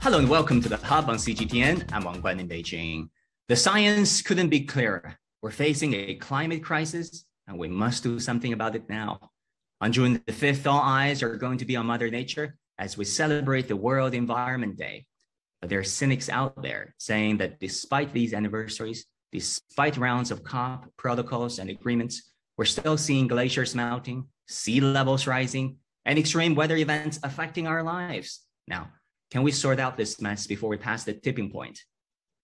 Hello and welcome to the Hub on CGTN. I'm Wang Guan in Beijing. The science couldn't be clearer. We're facing a climate crisis and we must do something about it now. On June the 5th, all eyes are going to be on Mother Nature as we celebrate the World Environment Day. But there are cynics out there saying that despite these anniversaries, despite rounds of COP protocols and agreements, we're still seeing glaciers melting, sea levels rising, and extreme weather events affecting our lives. Now, can we sort out this mess before we pass the tipping point?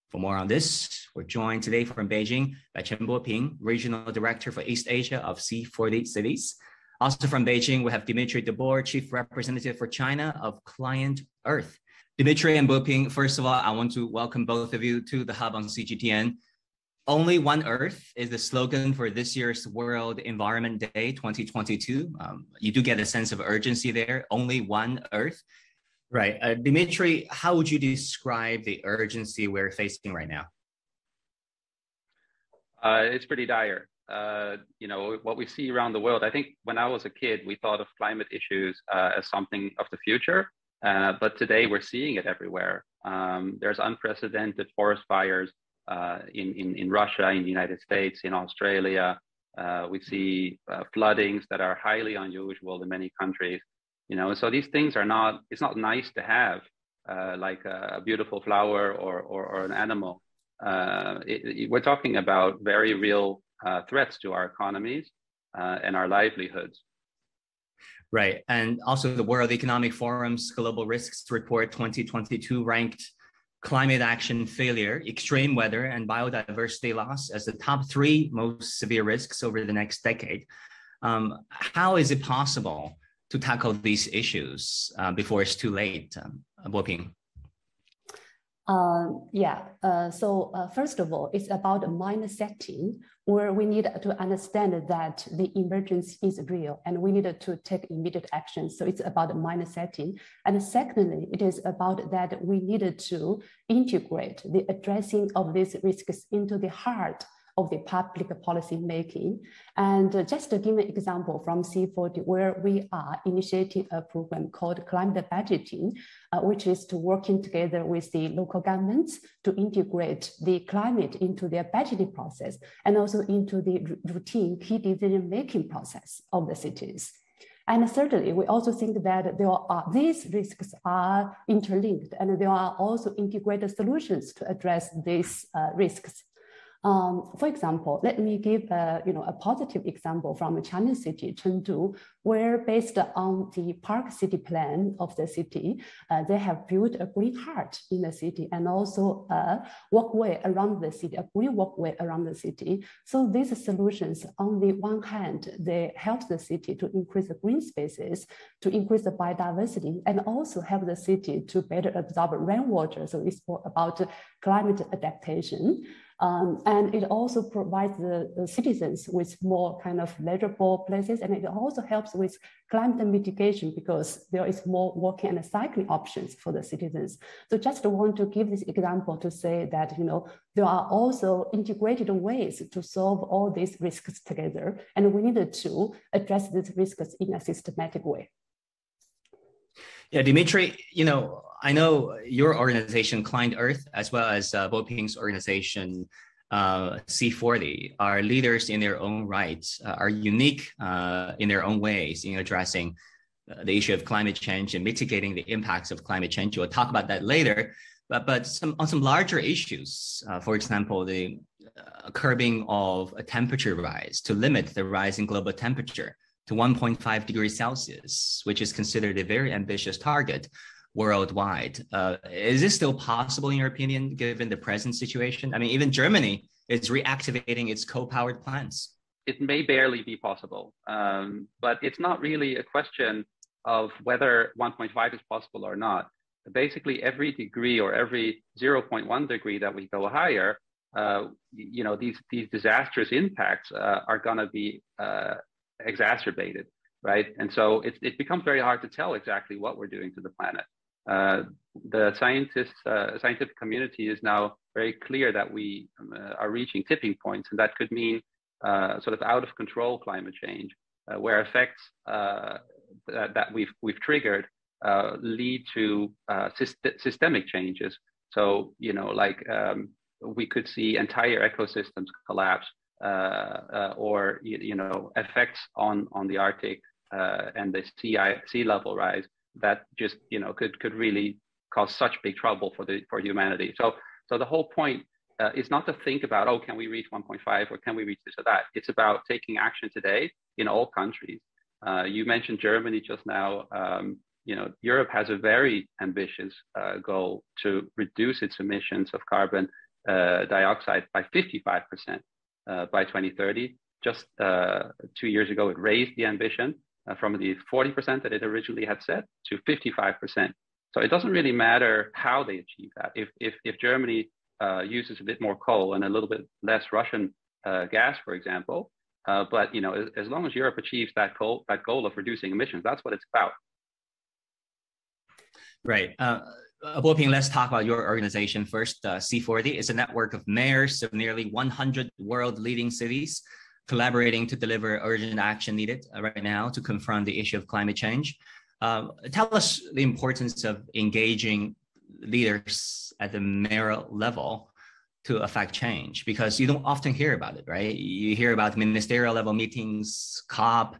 For more on this, we're joined today from Beijing by Chen Boping, Regional Director for East Asia of C40 Cities. Also from Beijing, we have Dimitri de Boer, Chief Representative for China of ClientEarth. Dimitri and Boping, first of all, I want to welcome both of you to the Hub on CGTN. Only One Earth is the slogan for this year's World Environment Day 2022. You do get a sense of urgency there, only one Earth. Right. Dimitri, how would you describe the urgency we're facing right now? It's pretty dire. What we see around the world, I think when I was a kid, we thought of climate issues as something of the future, but today we're seeing it everywhere. There's unprecedented forest fires in Russia, in the United States, in Australia. We see floodings that are highly unusual in many countries. So these things are not, it's not nice to have like a beautiful flower or an animal. We're talking about very real threats to our economies and our livelihoods. Right. And also the World Economic Forum's Global Risks Report 2022 ranked climate action failure, extreme weather, and biodiversity loss as the top 3 most severe risks over the next decade. How is it possible to tackle these issues before it's too late, Boping? First of all, it's about a mind setting where we need to understand that the emergency is real and we need to take immediate action. So it's about a mind setting. And secondly, it is about that we needed to integrate the addressing of these risks into the heart of the public policy making. And just to give an example from C40, where we are initiating a program called climate budgeting, which is to working together with the local governments to integrate the climate into their budgeting process and also into the routine key decision-making process of the cities. And thirdly, we also think that these risks are interlinked and there are also integrated solutions to address these risks. For example, let me give a positive example from a Chinese city, Chengdu, where based on the park city plan of the city, they have built a green heart in the city and also a walkway around the city, a green walkway around the city. So these solutions, on the one hand, they help the city to increase the green spaces, to increase the biodiversity, and also help the city to better absorb rainwater. So it's more about climate adaptation. And it also provides the citizens with more kind of leisure places, and it also helps with climate mitigation because there is more walking and cycling options for the citizens. So just want to give this example to say that there are also integrated ways to solve all these risks together, and we needed to address these risks in a systematic way. Yeah, Dimitri, I know your organization, ClientEarth, as well as Boping's organization, C40, are leaders in their own rights, are unique in their own ways in addressing the issue of climate change and mitigating the impacts of climate change. We'll talk about that later. But on some larger issues, for example, the curbing of a temperature rise to limit the rise in global temperature to 1.5 degrees Celsius, which is considered a very ambitious target worldwide. Is this still possible in your opinion, given the present situation? I mean, even Germany is reactivating its coal-powered plants. It may barely be possible, but it's not really a question of whether 1.5 is possible or not. Basically, every degree or every 0.1 degree that we go higher, these disastrous impacts are going to be exacerbated, right? And so it becomes very hard to tell exactly what we're doing to the planet. The scientific community is now very clear that we are reaching tipping points, and that could mean sort of out of control climate change, where effects that we've triggered lead to systemic changes. So, we could see entire ecosystems collapse, or effects on the Arctic and the sea level rise that just could really cause such big trouble for humanity. So the whole point is not to think about, oh, can we reach 1.5 or can we reach this or that? It's about taking action today in all countries. You mentioned Germany just now. Europe has a very ambitious goal to reduce its emissions of carbon dioxide by 55% by 2030. Just 2 years ago, it raised the ambition from the 40% that it originally had set to 55%. So it doesn't really matter how they achieve that. If Germany uses a bit more coal and a little bit less Russian gas, for example, but as long as Europe achieves that goal of reducing emissions, that's what it's about. Right. Boping, let's talk about your organization first. C40 is a network of mayors of nearly 100 world-leading cities collaborating to deliver urgent action needed right now to confront the issue of climate change. Tell us the importance of engaging leaders at the mayoral level to affect change, because you don't often hear about it, right? You hear about ministerial level meetings, COP,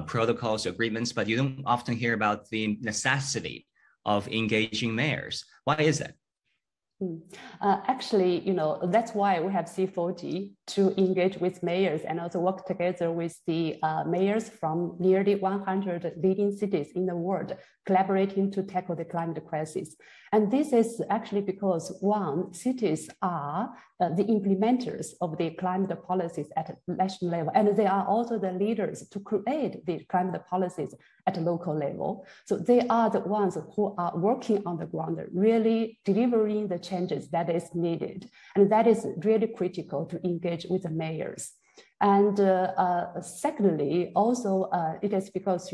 protocols, agreements, but you don't often hear about the necessity of engaging mayors. Why is that? Actually, that's why we have C40 to engage with mayors and also work together with the mayors from nearly 100 leading cities in the world, collaborating to tackle the climate crisis. And this is actually because, one, cities are the implementers of the climate policies at national level, and they are also the leaders to create the climate policies at a local level. So they are the ones who are working on the ground, really delivering the changes that is needed. And that is really critical to engage with the mayors. And secondly, also it is because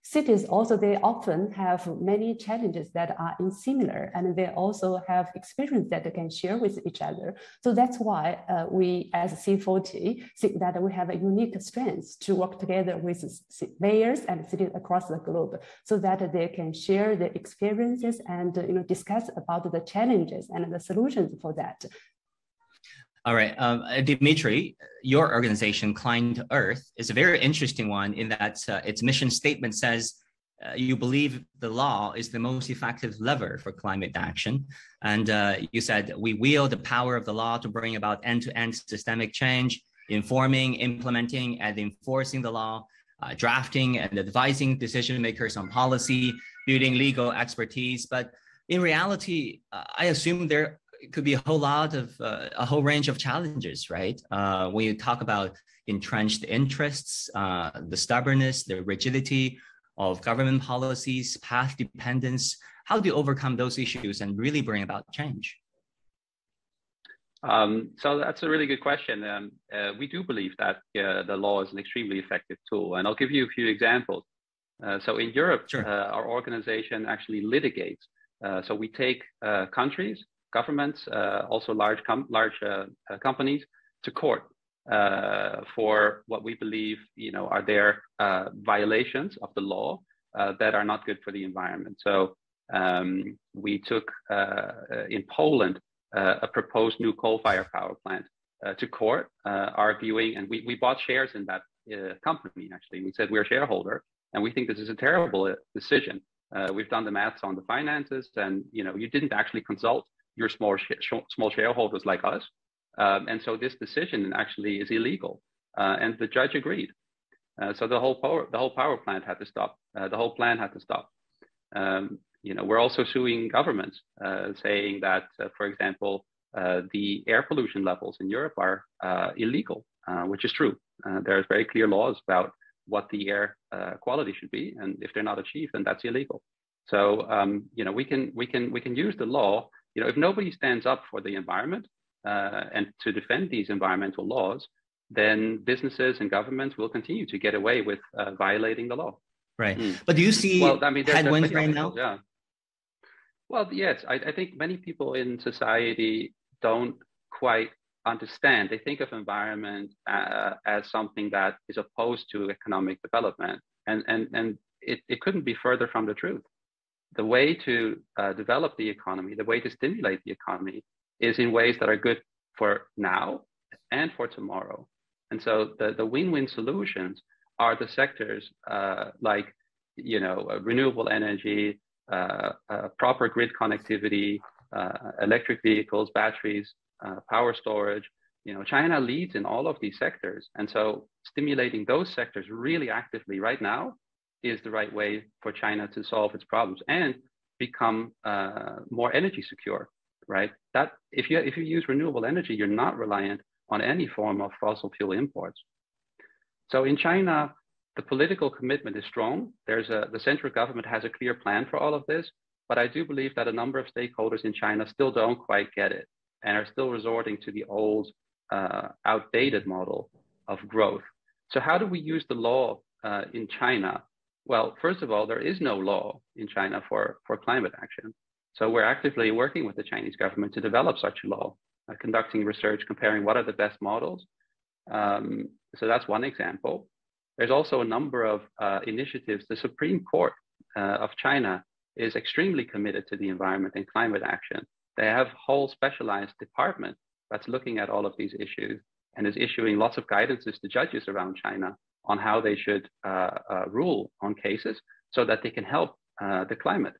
cities also, they often have many challenges that are similar, and they also have experience that they can share with each other. So that's why we as C40 think that we have a unique strength to work together with mayors and cities across the globe, so that they can share their experiences and discuss about the challenges and the solutions for that. All right, Dimitri, your organization, ClientEarth, is a very interesting one in that its mission statement says you believe the law is the most effective lever for climate action. And you said we wield the power of the law to bring about end-to-end systemic change, informing, implementing, and enforcing the law, drafting and advising decision makers on policy, building legal expertise. But in reality, I assume there could be a whole range of challenges, right? When you talk about entrenched interests, the stubbornness, the rigidity of government policies, path dependence, how do you overcome those issues and really bring about change? So that's a really good question. We do believe that the law is an extremely effective tool, and I'll give you a few examples. So in Europe, sure. Our organization actually litigates. So we take countries, governments, also large companies to court for what we believe are their violations of the law that are not good for the environment. So we took in Poland a proposed new coal-fired power plant to court, arguing, and we bought shares in that company. Actually, we said we're a shareholder, and we think this is a terrible decision. We've done the maths on the finances, and you didn't actually consult your small shareholders like us. And so this decision actually is illegal. And the judge agreed. So the whole power plant had to stop. The whole plan had to stop. We're also suing governments, saying that, for example, the air pollution levels in Europe are illegal, which is true. There's very clear laws about what the air quality should be, and if they're not achieved, then that's illegal. So we can use the law. If nobody stands up for the environment and to defend these environmental laws, then businesses and governments will continue to get away with violating the law. Right. But do you see headwinds right now? Yeah. Well, yes. I think many people in society don't quite understand. They think of environment as something that is opposed to economic development. And it couldn't be further from the truth. The way to develop the economy, the way to stimulate the economy is in ways that are good for now and for tomorrow. And so the win-win solutions are the sectors like, renewable energy, proper grid connectivity, electric vehicles, batteries, power storage. China leads in all of these sectors. And so stimulating those sectors really actively right now is the right way for China to solve its problems and become more energy secure, right? That if you use renewable energy, you're not reliant on any form of fossil fuel imports. So in China, the political commitment is strong. The central government has a clear plan for all of this, but I do believe that a number of stakeholders in China still don't quite get it and are still resorting to the old, outdated model of growth. So how do we use the law in China? Well, first of all, there is no law in China for climate action. So we're actively working with the Chinese government to develop such a law, conducting research, comparing what are the best models. So that's one example. There's also a number of initiatives. The Supreme Court of China is extremely committed to the environment and climate action. They have a whole specialized department that's looking at all of these issues and is issuing lots of guidances to judges around China on how they should rule on cases so that they can help the climate.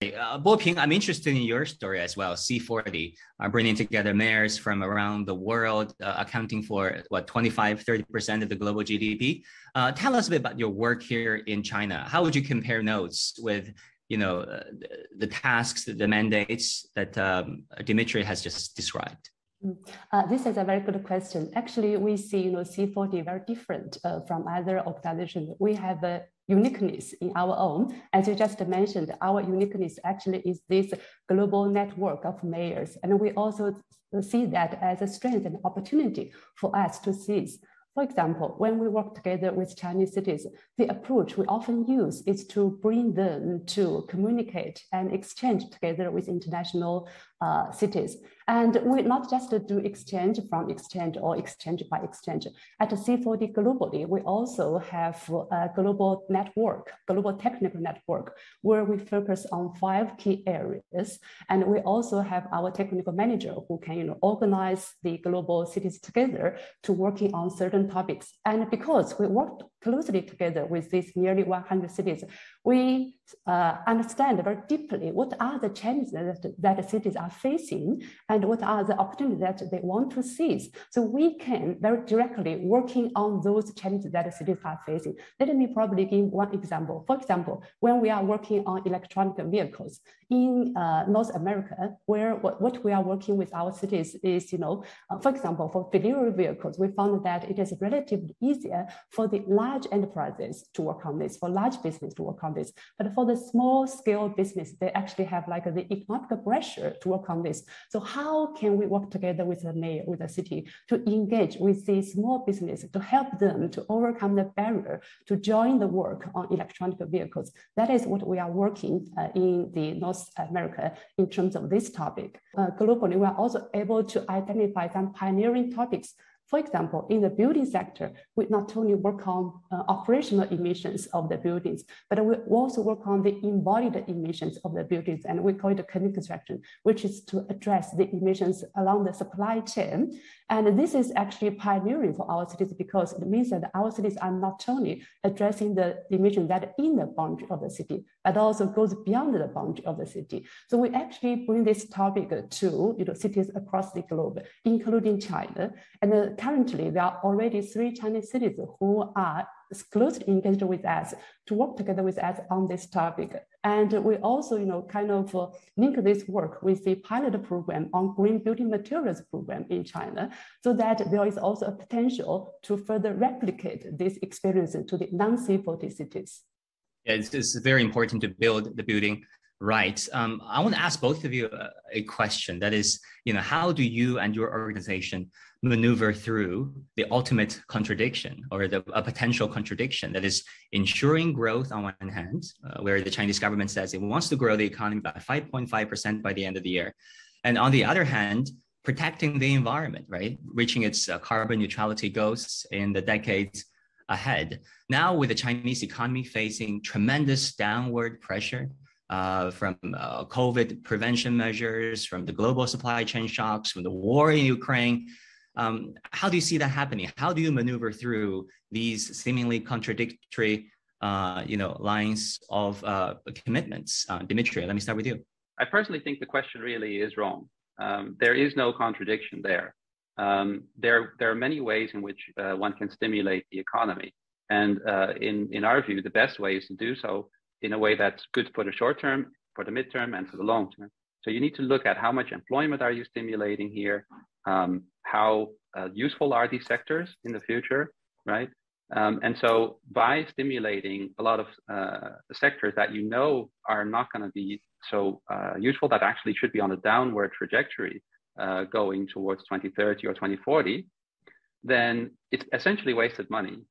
Boping, I'm interested in your story as well. C40 are bringing together mayors from around the world, accounting for 25-30% of the global GDP. Tell us a bit about your work here in China. How would you compare notes with, the tasks, the mandates that Dimitri has just described? This is a very good question. Actually, we see C40 very different from other organizations. We have a uniqueness in our own. As you just mentioned, our uniqueness actually is this global network of mayors. And we also see that as a strength and opportunity for us to seize. For example, when we work together with Chinese cities, the approach we often use is to bring them to communicate and exchange together with international cities. And we not just do exchange from exchange or exchange by exchange. At C40 globally, we also have a global network, global technical network, where we focus on 5 key areas. And we also have our technical manager who can organize the global cities together to working on certain topics. And because we work closely together with these nearly 100 cities, we understand very deeply what are the challenges that cities are facing and what are the opportunities that they want to seize. So we can very directly working on those challenges that cities are facing. Let me probably give one example. For example, when we are working on electronic vehicles in North America, where what we are working with our cities is, for example, for delivery vehicles, we found that it is relatively easier for the large enterprises to work on this, for large business to work on this. But for the small scale business, they actually have like the economic pressure to work on this. So how can we work together with the mayor, with the city to engage with the small business to help them to overcome the barrier to join the work on electronic vehicles? That is what we are working in the North America in terms of this topic. Globally, we are also able to identify some pioneering topics. For example, in the building sector, we not only work on operational emissions of the buildings, but we also work on the embodied emissions of the buildings, and we call it construction, which is to address the emissions along the supply chain. And this is actually pioneering for our cities because it means that our cities are not only addressing the emissions that are in the boundary of the city, but also goes beyond the boundary of the city. So we actually bring this topic to cities across the globe, including China. And currently, there are already 3 Chinese cities who are closely engaged with us to work together with us on this topic. And we also, link this work with the pilot program on green building materials program in China, so that there is also a potential to further replicate this experience to the non-C40 cities. Yeah, it's very important to build the building right. I want to ask both of you a question. That is, how do you and your organization maneuver through the ultimate contradiction or a potential contradiction that is ensuring growth on one hand, where the Chinese government says it wants to grow the economy by 5.5% by the end of the year. And on the other hand, protecting the environment, right? Reaching its carbon neutrality goals in the decades ahead. Now, with the Chinese economy facing tremendous downward pressure from COVID prevention measures, from the global supply chain shocks, from the war in Ukraine, how do you see that happening? How do you maneuver through these seemingly contradictory lines of commitments? Dimitri, let me start with you. I personally think the question really is wrong. There is no contradiction there. There are many ways in which one can stimulate the economy. And in our view, the best way is to do so in a way that's good for the short term, for the midterm, and for the long term. So you need to look at how much employment are you stimulating here, how useful are these sectors in the future, right? And so by stimulating a lot of sectors that you know are not going to be so useful, that actually should be on a downward trajectory going towards 2030 or 2040, then it's essentially wasted money.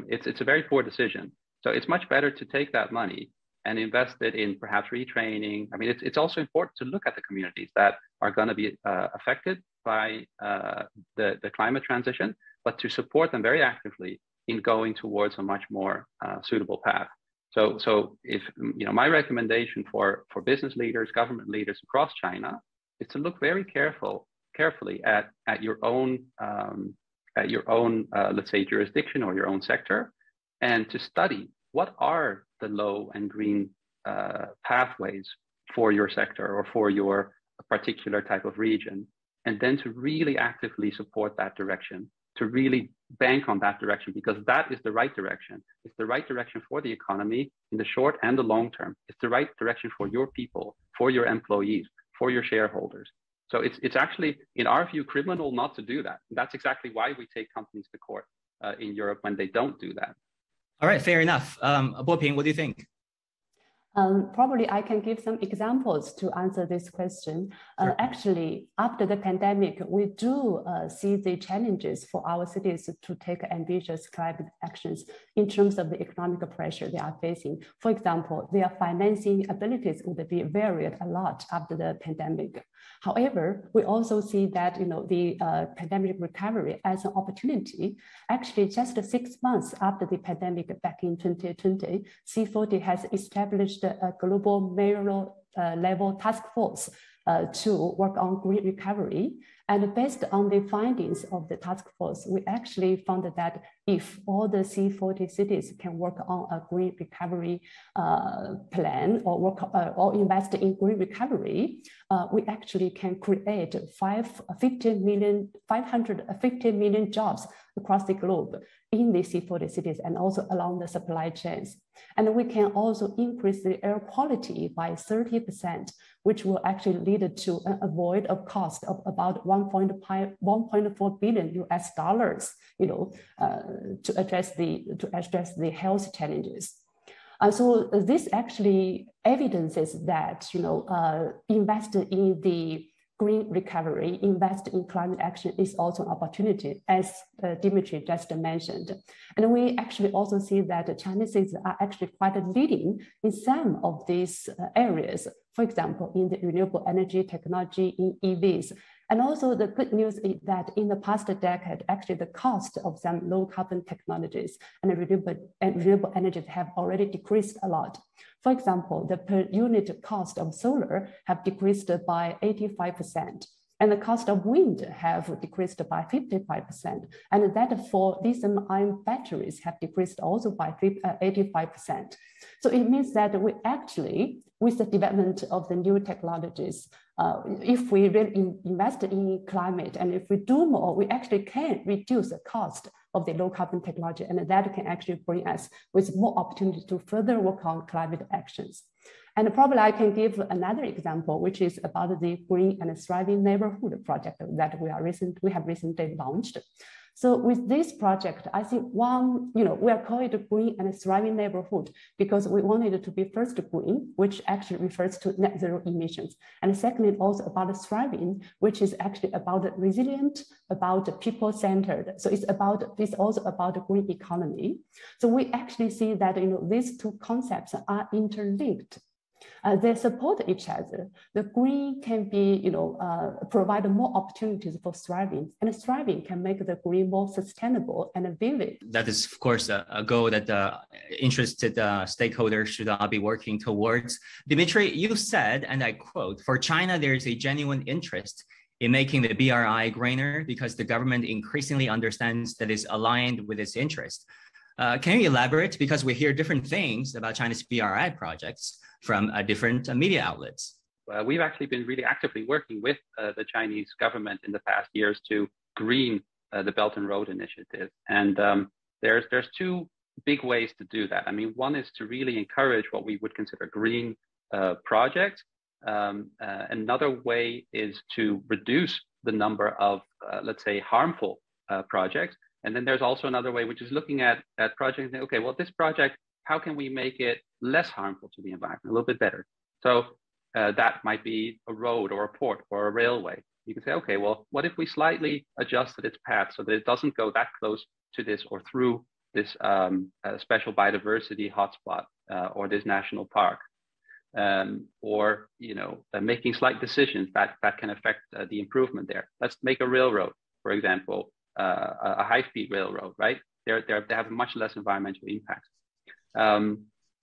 It's a very poor decision. So it's much better to take that money and invest it in perhaps retraining. I mean, it's also important to look at the communities that are going to be affected by the climate transition, but to support them very actively in going towards a much more suitable path. So if, my recommendation for business leaders, government leaders across China is to look very carefully at your own, let's say, jurisdiction or your own sector, and to study what are the low and green pathways for your sector or for your particular type of region, and then to really actively support that direction, to really bank on that direction, because that is the right direction. It's the right direction for the economy in the short and the long term. It's the right direction for your people, for your employees, for your shareholders. So it's actually, in our view, criminal not to do that. That's exactly why we take companies to court in Europe when they don't do that. All right, fair enough. Boping, what do you think? Probably I can give some examples to answer this question. Sure. Actually, after the pandemic, we do see the challenges for our cities to take ambitious climate actions in terms of the economic pressure they are facing. For example, their financing abilities would be varied a lot after the pandemic. However, we also see that the pandemic recovery as an opportunity. Actually, just 6 months after the pandemic back in 2020, C40 has established a global mayoral level task force to work on green recovery. And based on the findings of the task force, we actually found that if all the C40 cities can work on a green recovery plan or invest in green recovery, we actually can create 550 million jobs across the globe in the C40 cities and also along the supply chains. And we can also increase the air quality by 30%, which will actually lead to an avoid of cost of about $1.4 billion US, to address the health challenges. So this actually evidences that invest in the green recovery, invest in climate action is also an opportunity, as Dimitri just mentioned. And we actually also see that Chinese are actually quite leading in some of these areas, for example, in the renewable energy technology, in EVs. And also the good news is that in the past decade, actually the cost of some low carbon technologies and renewable energies have already decreased a lot. For example, the per unit cost of solar have decreased by 85%. And the cost of wind have decreased by 55%. And that for lithium-ion batteries have decreased also by 85%. So it means that we actually, with the development of the new technologies, if we really invest in climate and if we do more, we actually can reduce the cost of the low carbon technology, and that can actually bring us with more opportunity to further work on climate actions. And probably I can give another example, which is about the Green and Thriving Neighborhood project that we have recently launched. So with this project, I think we are calling it Green and Thriving Neighborhood because we wanted it to be first green, which actually refers to net zero emissions. And secondly, also about thriving, which is actually about resilient, about people-centered. So it's also about the green economy. So we actually see that these two concepts are interlinked. They support each other. The green can be, provide more opportunities for thriving, and thriving can make the green more sustainable and vivid. That is, of course, a goal that the interested stakeholders should all be working towards. Dimitri, you said, and I quote, "For China, there is a genuine interest in making the BRI greener because the government increasingly understands that it's aligned with its interest." Can you elaborate? Because we hear different things about China's BRI projects from different media outlets. We've actually been really actively working with the Chinese government in the past years to green the Belt and Road Initiative. And there's two big ways to do that. I mean, one is to really encourage what we would consider green projects. Another way is to reduce the number of, let's say, harmful projects. And then there's also another way, which is looking at projects and saying, okay, well, this project, how can we make it less harmful to the environment, a little bit better? So that might be a road or a port or a railway. You can say, okay, well, what if we slightly adjusted its path so that it doesn't go that close to this or through this special biodiversity hotspot or this national park? Or making slight decisions that can affect the improvement there. Let's make a railroad, for example, a high-speed railroad, right? They have much less environmental impact.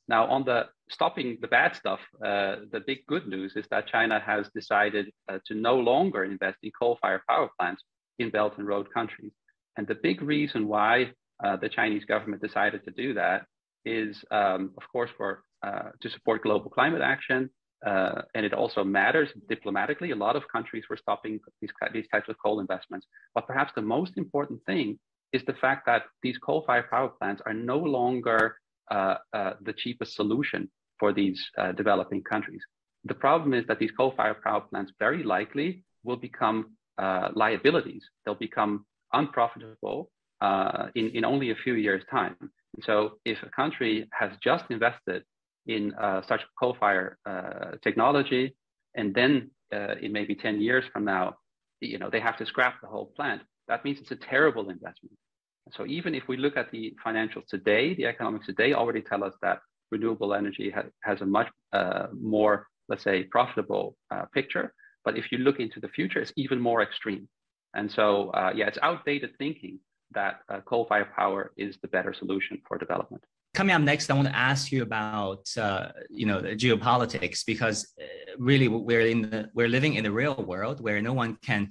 Now, on the stopping the bad stuff, the big good news is that China has decided to no longer invest in coal-fired power plants in Belt and Road countries. And the big reason why the Chinese government decided to do that is, of course, to support global climate action. And it also matters diplomatically. A lot of countries were stopping these types of coal investments. But perhaps the most important thing is the fact that these coal-fired power plants are no longer the cheapest solution for these developing countries. The problem is that these coal-fired power plants very likely will become liabilities. They'll become unprofitable in only a few years' time. And so if a country has just invested in such coal-fired technology, and then in maybe 10 years from now, they have to scrap the whole plant, that means it's a terrible investment. So even if we look at the financials today, the economics today already tell us that renewable energy has a much more, let's say, profitable picture. But if you look into the future, it's even more extreme. And so, it's outdated thinking that coal-fired power is the better solution for development. Coming up next, I want to ask you about geopolitics, because really we're living in the real world where no one can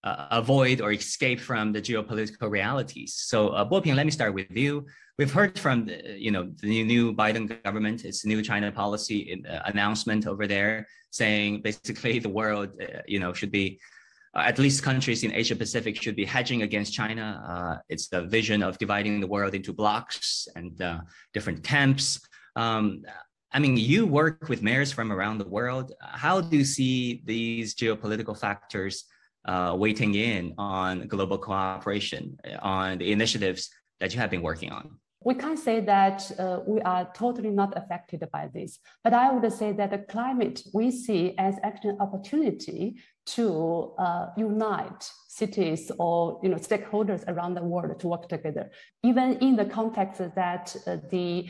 avoid or escape from the geopolitical realities. So, Boping, let me start with you. We've heard from the new Biden government, its new China policy announcement over there, saying basically the world should be. At least countries in Asia Pacific should be hedging against China. It's the vision of dividing the world into blocks and different camps. I mean, you work with mayors from around the world. How do you see these geopolitical factors weighing in on global cooperation, on the initiatives that you have been working on? We can't say that we are totally not affected by this, but I would say that the climate we see as actually an opportunity to unite cities or stakeholders around the world to work together. Even in the context that the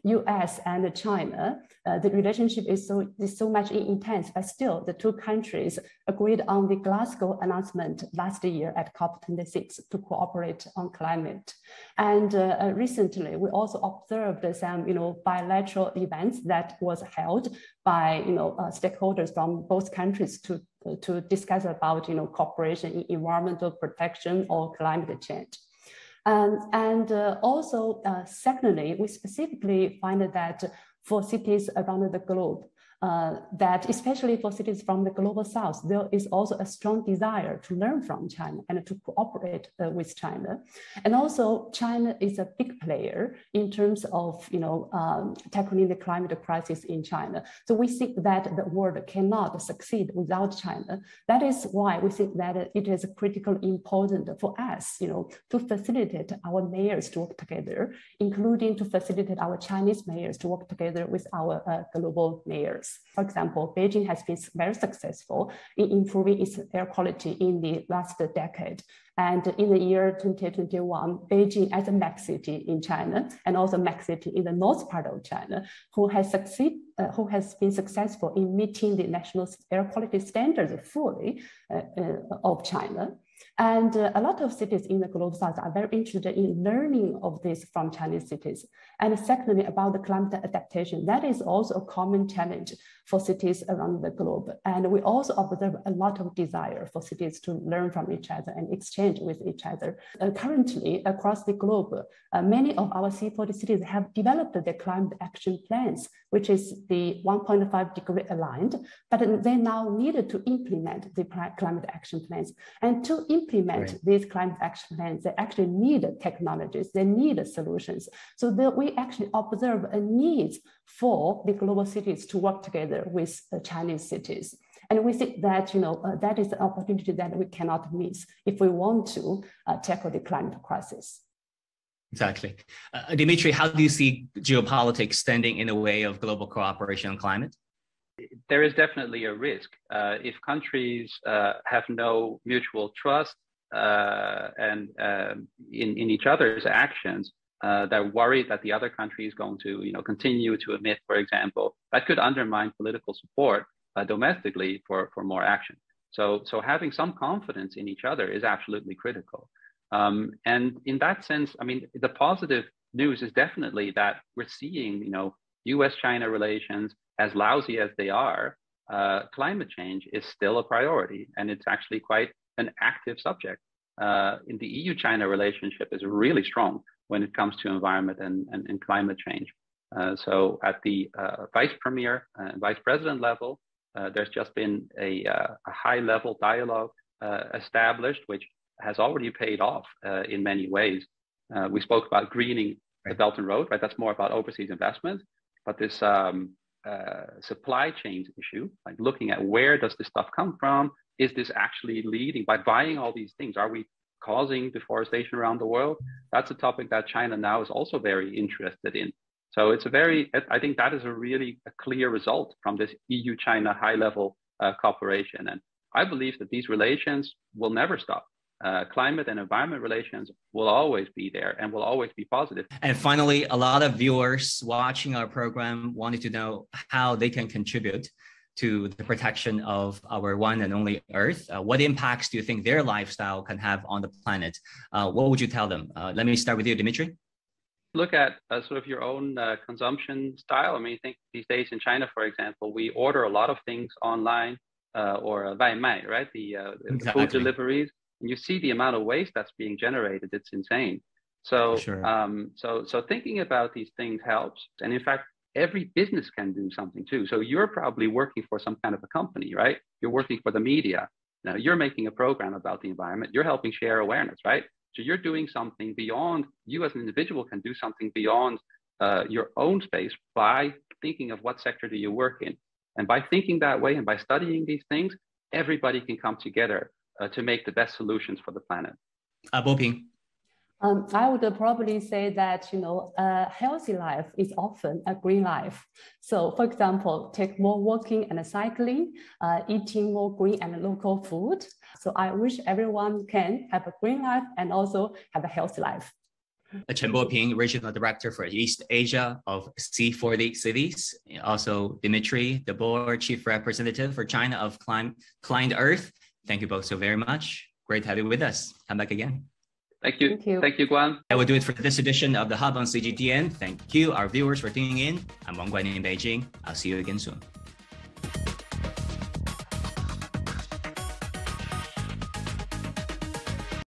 US and China, the relationship is so much intense, but still the two countries agreed on the Glasgow announcement last year at COP26 to cooperate on climate. And recently, we also observed some bilateral events that was held by stakeholders from both countries to discuss about cooperation in environmental protection or climate change. Also, secondly, we specifically find that for cities around the globe, that especially for cities from the global south, there is also a strong desire to learn from China and to cooperate with China. And also, China is a big player in terms of tackling the climate crisis in China. So we think that the world cannot succeed without China. That is why we think that it is critically important for us, to facilitate our mayors to work together, including to facilitate our Chinese mayors to work together with our global mayors. works. For example, Beijing has been very successful in improving its air quality in the last decade. And in the year 2021, Beijing as a mega city in China and also mega city in the north part of China, who has been successful in meeting the national air quality standards fully of China. And a lot of cities in the global south are very interested in learning of this from Chinese cities. And secondly, about the climate adaptation, that is also a common challenge for cities around the globe. And we also observe a lot of desire for cities to learn from each other and exchange with each other. Currently, across the globe, many of our C40 cities have developed their climate action plans, which is the 1.5 degree aligned, but they now needed to implement the climate action plans. And to implement these climate action plans, they actually need technologies, they need solutions. So we actually observe a need for the global cities to work together with the Chinese cities. And we think that, that is an opportunity that we cannot miss if we want to tackle the climate crisis. Exactly. Dimitri, how do you see geopolitics standing in the way of global cooperation on climate? There is definitely a risk. If countries have no mutual trust and in each other's actions, they're worried that the other country is going to continue to emit, for example, that could undermine political support domestically for more action. So having some confidence in each other is absolutely critical. And in that sense, I mean, the positive news is definitely that we're seeing, US-China relations, as lousy as they are, climate change is still a priority, and it's actually quite an active subject. In the EU-China relationship is really strong when it comes to environment and climate change. So at the vice premier and vice president level, there's just been a high-level dialogue established, which has already paid off in many ways. We spoke about greening the Belt and Road, right? That's more about overseas investment. But this supply chains issue, like looking at where does this stuff come from? Is this actually leading, by buying all these things, are we causing deforestation around the world? That's a topic that China now is also very interested in. So it's I think that is a clear result from this EU-China high-level cooperation. And I believe that these relations will never stop. Climate and environment relations will always be there and will always be positive. And finally, a lot of viewers watching our program wanted to know how they can contribute to the protection of our one and only Earth. What impacts do you think their lifestyle can have on the planet? What would you tell them? Let me start with you, Dimitri. Look at sort of your own consumption style. I mean, I think these days in China, for example, we order a lot of things online or 外卖, right? The food deliveries. And you see the amount of waste that's being generated. It's insane. So, so thinking about these things helps. And in fact, every business can do something too. So you're probably working for some kind of a company, right? You're working for the media. Now you're making a program about the environment. You're helping share awareness, right? So you're doing something beyond, you as an individual can do something beyond your own space by thinking of what sector do you work in. And by thinking that way and by studying these things, everybody can come together to make the best solutions for the planet. Boping. I would probably say that, a healthy life is often a green life. So for example, take more walking and cycling, eating more green and local food. So I wish everyone can have a green life and also have a healthy life. Chen Boping, Regional Director for East Asia of C40 Cities. Also, Dimitri de Boer, Chief Representative for China of ClientEarth. Thank you both so very much. Great to have you with us. Come back again. Thank you. Thank you, Guan. That will do it for this edition of The Hub on CGTN. Thank you, our viewers, for tuning in. I'm Wang Guan in Beijing. I'll see you again soon.